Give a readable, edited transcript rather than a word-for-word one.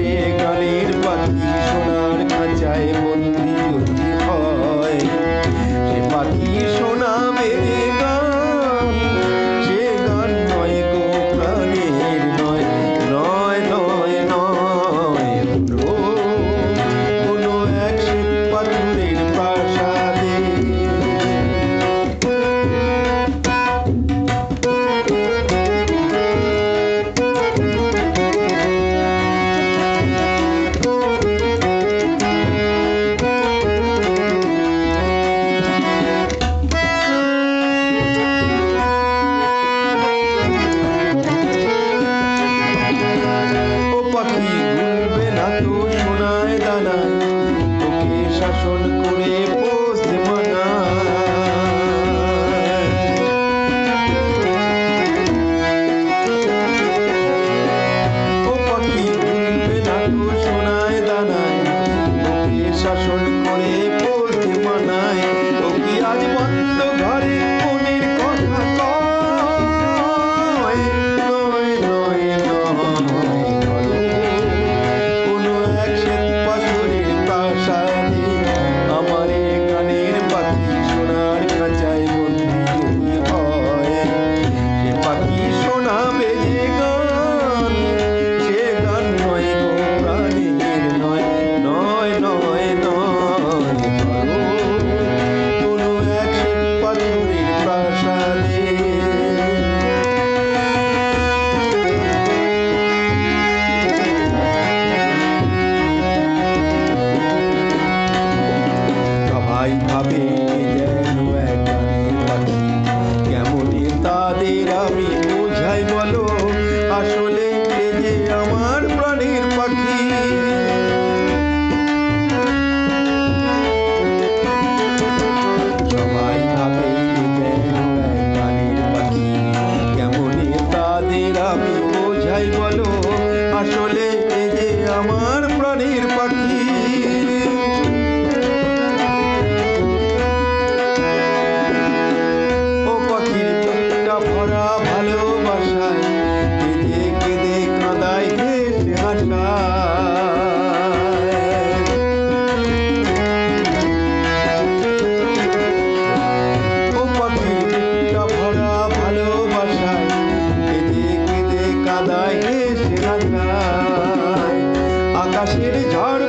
আমারে গানের পাখি সোনার খাঁচায় বন্দি যদি হয়, সে পাখি শোনাবে যে গান, সে গান নয় গো প্রাণের নয়, নয় নয় নয় কোনো এক শ্বেত পাথরের প্রাসাদে। সোনায় দানায় তোকে শাসন করে পোষতে মানায়, ও পাখি ভুলবে না তো সোনায় দানায় তোকে শাসন করে পোষতে মানায়। ও কি আজ বন্ধ ঘরে মনের কথা কয়, নয় নয় নয় কোনো এক শ্বেত পাথরের প্রাসাদে। আমারে গানের পাখি সোনার খাঁচায় বন্দি যদি হয়, সে পাখি শোনাবে যে গান, সে গান নয় গো প্রাণের নয়, নয় নয় নয় কোনো এক শ্বেত পাথরের প্রাসাদে। সবাই ভাবে যেন এক গানের পাখি, কেমনে তাদের আমি বোঝাই বলো, আসলে এ যে আমার প্রাণের পাখি। সবাই ভাবে যেন এক গানের পাখি, কেমনে তাদের আমি বোঝাই বলো, আসলে এ যে আমার প্রাণের পাখি। ভরা ভালোবাসায় কেঁদে কেঁদে কাঁদায় হেসে হাসায়, ও পাখির বুকটা ভরা ভালোবাসায় কেঁদে কেঁদে কাঁদায় হেসে হাসায়। আকাশের ঝড়